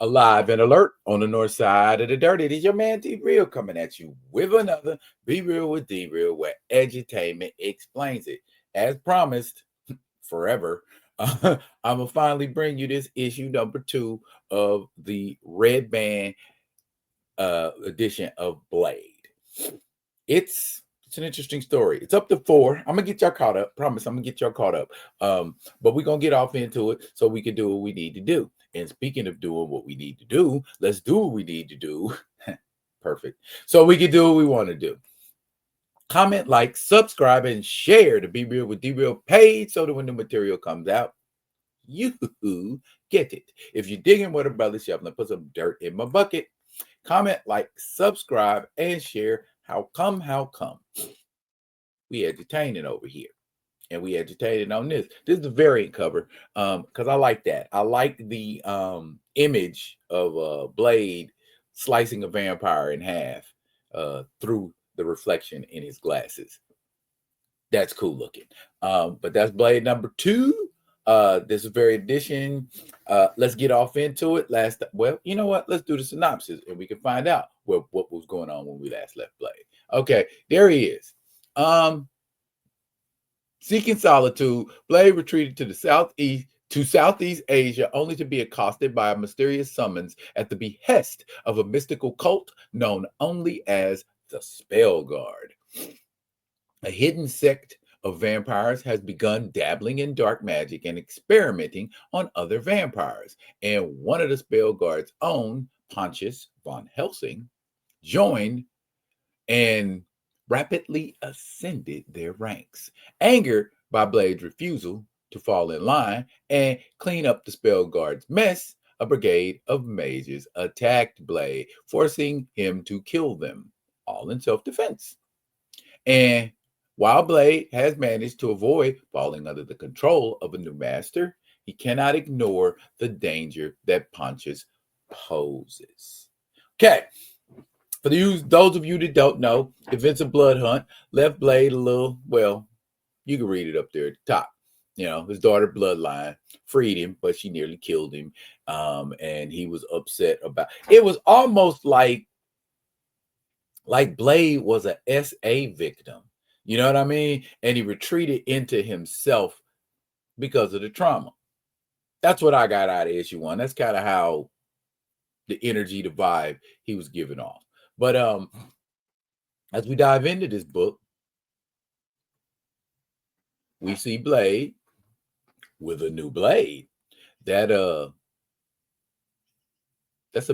Alive and alert on the north side of the dirt. It is your man D Real coming at you with another Be Real with D Real, where edutainment explains it. As promised, forever, I'm gonna finally bring you this issue number 2 of the Red Band edition of Blade. It's an interesting story. It's up to 4. I'm gonna get y'all caught up. Promise, I'm gonna get y'all caught up. But we're gonna get off into it so we can do what we need to do. And speaking of doing what we need to do, let's do what we need to do. Perfect. So we can do what we want to do. Comment, like, subscribe, and share the Be Real with D Real page so that when the material comes out, you get it. If you're digging what a brother shoveling, put some dirt in my bucket. Comment, like, subscribe, and share. How come? We entertaining over here. And we entertaining on this. This is a variant cover. Because I like that. I like the image of Blade slicing a vampire in half through the reflection in his glasses. That's cool looking. But that's Blade number 2. This is very edition. Let's get off into it. Well, you know what? Let's do the synopsis and we can find out what was going on when we last left Blade. Okay, there he is. Seeking solitude, Blade retreated to the Southeast Asia, only to be accosted by a mysterious summons at the behest of a mystical cult known only as the Spell Guard. A hidden sect of vampires has begun dabbling in dark magic and experimenting on other vampires. And one of the Spell Guard's own, Pontius Van Helsing, joined and rapidly ascended their ranks. Angered by Blade's refusal to fall in line and clean up the Spell Guard's mess, a brigade of mages attacked Blade, forcing him to kill them, all in self-defense. And while Blade has managed to avoid falling under the control of a new master, he cannot ignore the danger that Pontius poses. Okay. For those of you that don't know, Events of Blood Hunt left Blade a little, well, you can read it up there at the top. You know, his daughter Bloodline freed him, but she nearly killed him. And he was upset about it. Was almost like Blade was a SA victim. You know what I mean? And he retreated into himself because of the trauma. That's what I got out of issue 1. That's kind of how the energy, the vibe he was giving off. But as we dive into this book, we see Blade with a new blade. That's a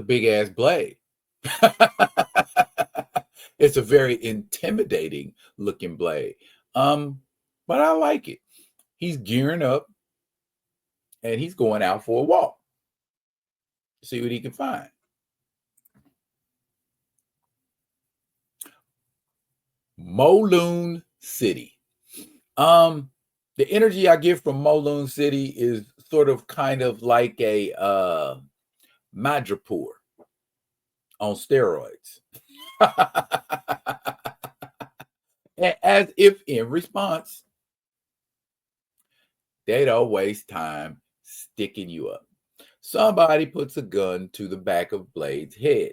big ass blade. It's a very intimidating looking blade. But I like it. He's gearing up and he's going out for a walk. See what he can find. Mowloon City. The energy I get from Mowloon City is sort of kind of like a Madripoor on steroids. As if in response, they don't waste time sticking you up. Somebody puts a gun to the back of Blade's head.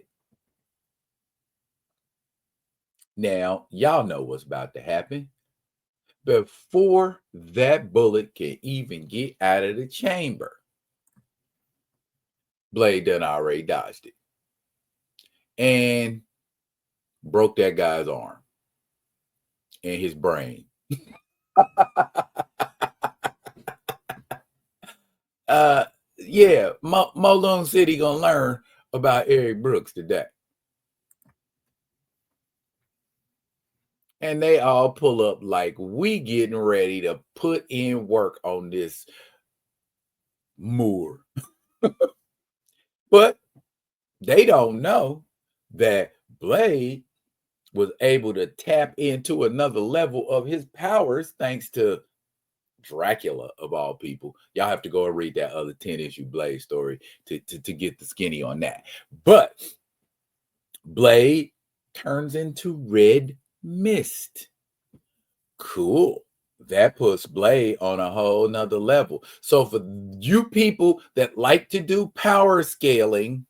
Now, y'all know what's about to happen. Before that bullet can even get out of the chamber, Blade done already dodged it and broke that guy's arm and his brain. Yeah, Mowloon City gonna learn about Eric Brooks today. And they all pull up like we getting ready to put in work on this moor. But they don't know that Blade was able to tap into another level of his powers thanks to Dracula, of all people. Y'all have to go and read that other 10-issue Blade story to get the skinny on that. But Blade turns into red mist. Cool. That puts Blade on a whole nother level. So for you people that like to do power scaling,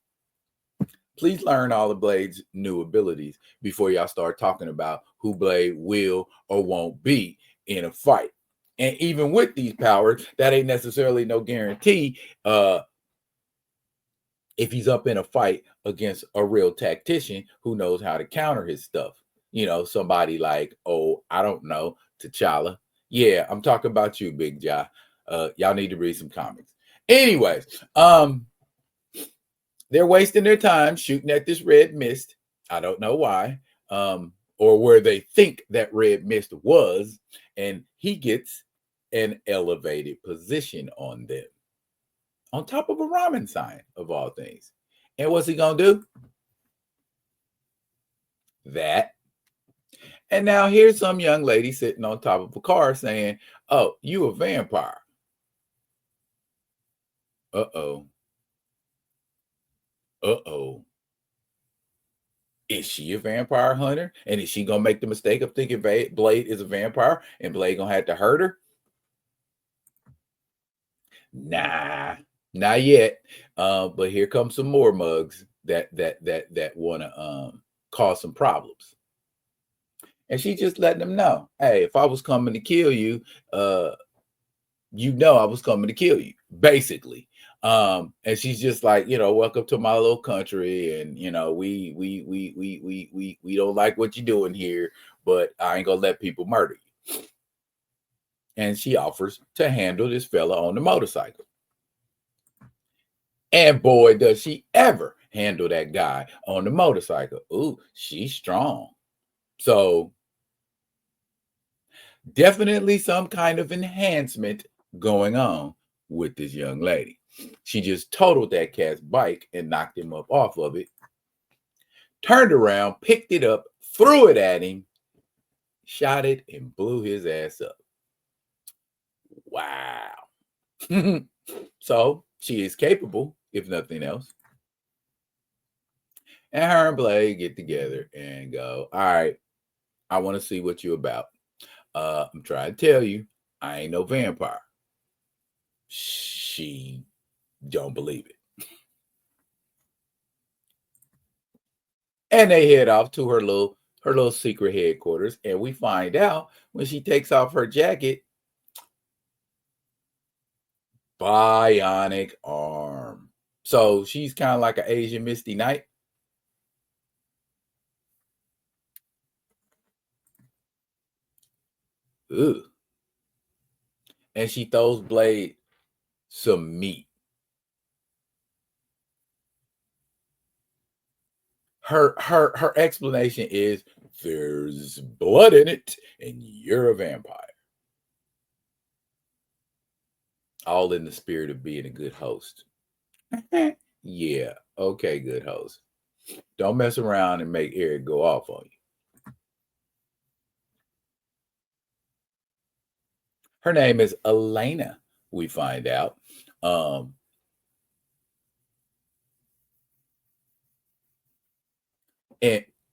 please learn all of Blade's new abilities before y'all start talking about who Blade will or won't be in a fight. And even with these powers, that ain't necessarily no guarantee if he's up in a fight against a real tactician who knows how to counter his stuff. You know, somebody like, oh, I don't know, T'Challa. Yeah, I'm talking about you, Big Jaw. Y'all need to read some comics. Anyways, they're wasting their time shooting at this red mist. I don't know why, or where they think that red mist was, and he gets an elevated position on them, on top of a ramen sign of all things. And what's he gonna do? That. And now here's some young lady sitting on top of a car saying, "Oh, you a vampire." Uh-oh. Uh-oh. Is she a vampire hunter? And is she gonna make the mistake of thinking Blade is a vampire and Blade gonna have to hurt her? Nah, not yet. But here comes some more mugs that want to cause some problems. And she just letting them know, hey, if I was coming to kill you, you know I was coming to kill you, basically. And she's just like, you know, welcome to my little country, and you know, we don't like what you're doing here, but I ain't gonna let people murder you. And she offers to handle this fella on the motorcycle. And boy, does she ever handle that guy on the motorcycle. Ooh, she's strong. So definitely some kind of enhancement going on with this young lady. She just totaled that cat's bike and knocked him up off of it, turned around, picked it up, threw it at him, shot it, and blew his ass up. Wow. So she is capable, if nothing else. And her and Blade get together and go, all right, I want to see what you're about. I'm trying to tell you, I ain't no vampire. She don't believe it. And they head off to her little secret headquarters. And we find out when she takes off her jacket, bionic arm. So she's kind of like an Asian Misty Knight. Ugh. And she throws Blade some meat. Her explanation is there's blood in it, and you're a vampire. All in the spirit of being a good host. Yeah, okay, good host. Don't mess around and make Eric go off on you. Her name is Elena, we find out.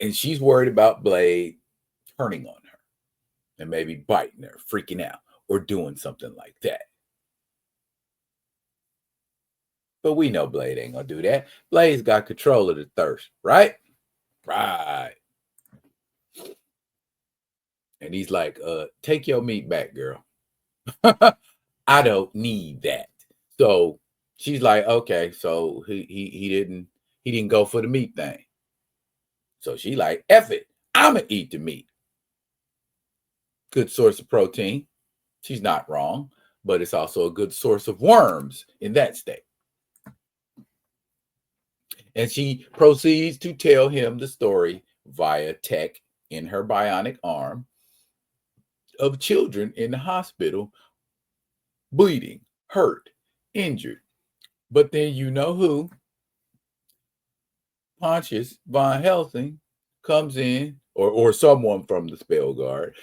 And she's worried about Blade turning on her and maybe biting her, freaking out, or doing something like that. But we know Blade ain't gonna do that. Blade's got control of the thirst, right? Right. And he's like, take your meat back, girl. I don't need that. So she's like, okay, so he didn't go for the meat thing. So she like, F it, I'ma eat the meat. Good source of protein. She's not wrong, but it's also a good source of worms in that state. And she proceeds to tell him the story via tech in her bionic arm of children in the hospital bleeding, hurt, injured. But then you know who? Pontius Van Helsing comes in, or someone from the spell guard,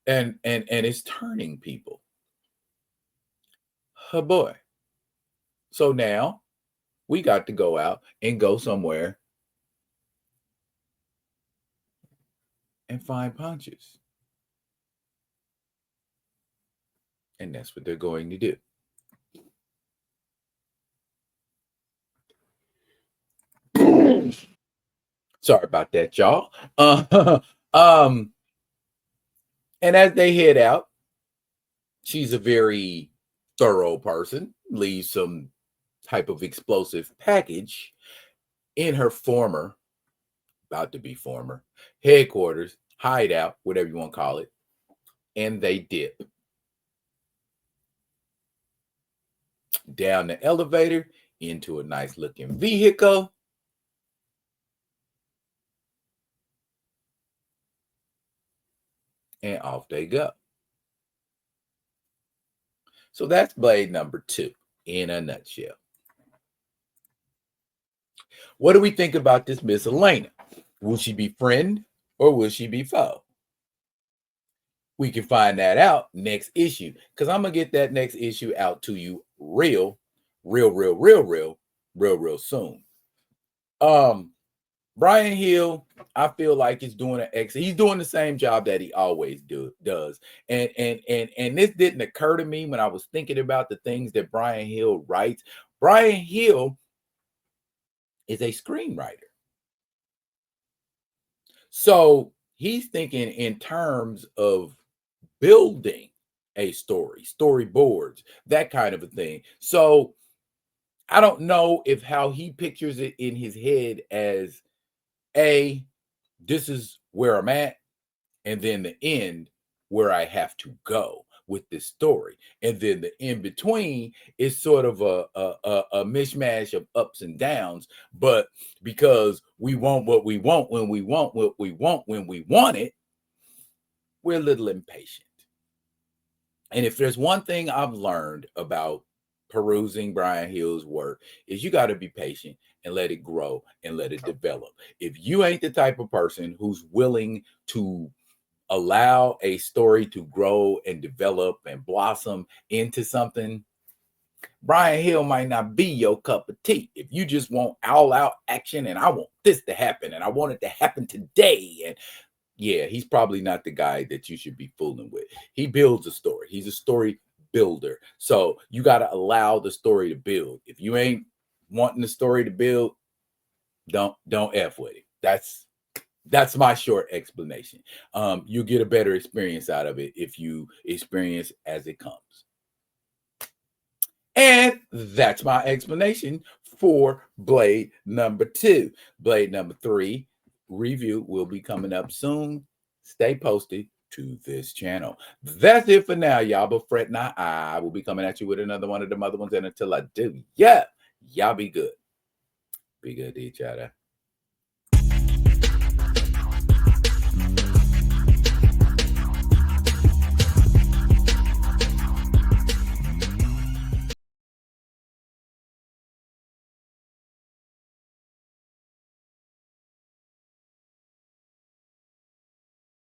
and is turning people. Oh boy. So now we got to go out and go somewhere and find Pontius. And that's what they're going to do. Sorry about that, y'all. Um, and as they head out, she's a very thorough person, leaves some type of explosive package in her former, about to be former, headquarters, hideout, whatever you want to call it, and they dip down the elevator into a nice looking vehicle. And off they go. So that's Blade number 2 in a nutshell. What do we think about this Miss Elena? Will she be friend or will she be foe? We can find that out next issue, because I'm gonna get that next issue out to you real soon. Bryan Hill, I feel like he's doing he's doing the same job that he always does. And this didn't occur to me when I was thinking about the things that Bryan Hill writes. Bryan Hill is a screenwriter. So he's thinking in terms of building a story, storyboards, that kind of a thing. So I don't know if how he pictures it in his head as this is where I'm at, and then the end where I have to go with this story, and then the in between is sort of a mishmash of ups and downs. But because we want what we want when we want what we want when we want it, we're a little impatient. And if there's one thing I've learned about perusing Bryan Hill's work, is you got to be patient and let it grow and let it develop. If you ain't the type of person who's willing to allow a story to grow and develop and blossom into something, Bryan Hill might not be your cup of tea. If you just want all out action and I want this to happen and I want it to happen today, and yeah, he's probably not the guy that you should be fooling with. He builds a story. He's a story builder. So you got to allow the story to build. If you ain't wanting the story to build, don't F with it. That's my short explanation. You'll get a better experience out of it if you experience as it comes. And that's my explanation for Blade number 2. Blade number 3 review will be coming up soon. Stay posted to this channel. That's it for now, y'all. But fret not, I will be coming at you with another one of them other ones. And until I do, y'all be good. Be good to each other.